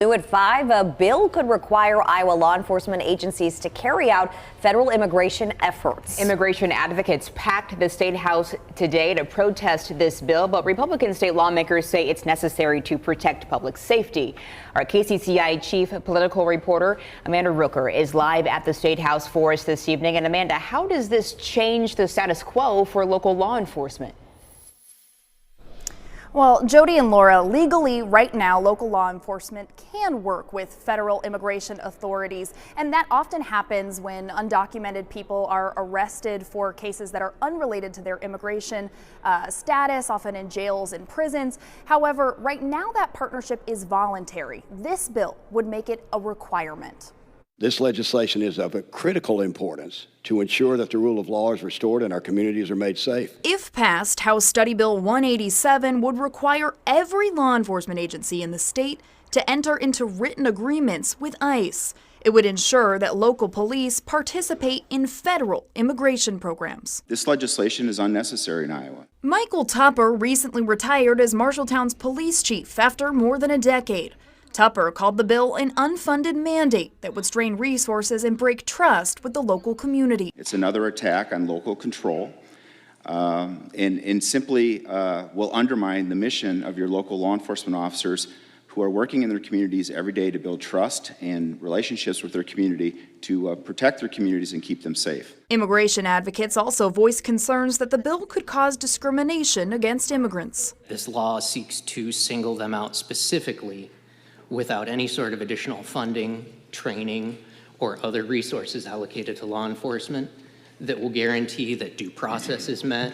New at 5, a bill could require Iowa law enforcement agencies to carry out federal immigration efforts. Immigration advocates packed the state house today to protest this bill, but Republican state lawmakers say it's necessary to protect public safety. Our KCCI chief political reporter Amanda Rooker is live at the state house for us this evening. And Amanda, how does this change the status quo for local law enforcement? Well, Jody and Laura, legally right now, local law enforcement can work with federal immigration authorities, and that often happens when undocumented people are arrested for cases that are unrelated to their immigration status, often in jails and prisons. However, right now that partnership is voluntary. This bill would make it a requirement. This legislation is of a critical importance to ensure that the rule of law is restored and our communities are made safe. If passed, House Study Bill 187 would require every law enforcement agency in the state to enter into written agreements with ICE. It would ensure that local police participate in federal immigration programs. This legislation is unnecessary in Iowa. Michael Tupper recently retired as Marshalltown's police chief after more than a decade. Tupper called the bill an unfunded mandate that would strain resources and break trust with the local community. It's another attack on local control and simply will undermine the mission of your local law enforcement officers who are working in their communities every day to build trust and relationships with their community to protect their communities and keep them safe. Immigration advocates also voiced concerns that the bill could cause discrimination against immigrants. This law seeks to single them out specifically without any sort of additional funding, training, or other resources allocated to law enforcement that will guarantee that due process is met,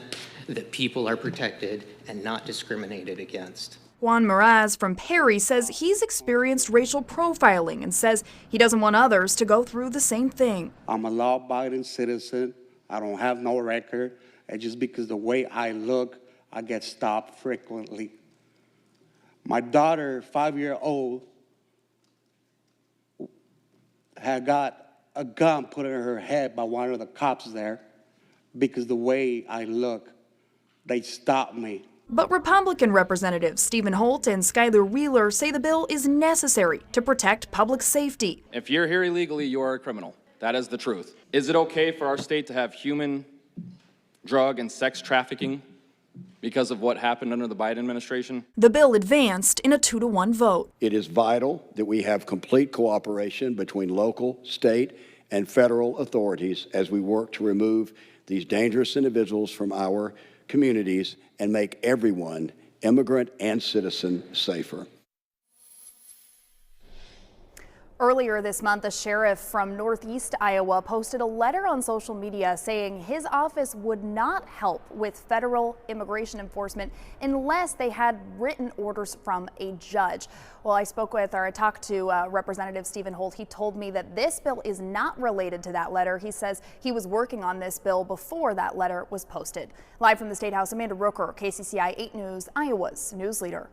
that people are protected and not discriminated against. Juan Meraz from Perry says he's experienced racial profiling and says he doesn't want others to go through the same thing. I'm a law-abiding citizen. I don't have no record. And just because the way I look, I get stopped frequently. My daughter, 5-year-old, had got a gun put in her head by one of the cops there because the way I look, they stopped me. But Republican Representatives Stephen Holt and Skyler Wheeler say the bill is necessary to protect public safety. If you're here illegally, you are a criminal. That is the truth. Is it okay for our state to have human, drug, and sex trafficking because of what happened under the Biden administration? The bill advanced in a 2-to-1 vote. It is vital that we have complete cooperation between local, state, and federal authorities as we work to remove these dangerous individuals from our communities and make everyone, immigrant and citizen, safer. Earlier this month, a sheriff from Northeast Iowa posted a letter on social media saying his office would not help with federal immigration enforcement unless they had written orders from a judge. Well, I talked to Representative Stephen Holt. He told me that this bill is not related to that letter. He says he was working on this bill before that letter was posted. Live from the State House, Amanda Rooker, KCCI 8 News, Iowa's news leader.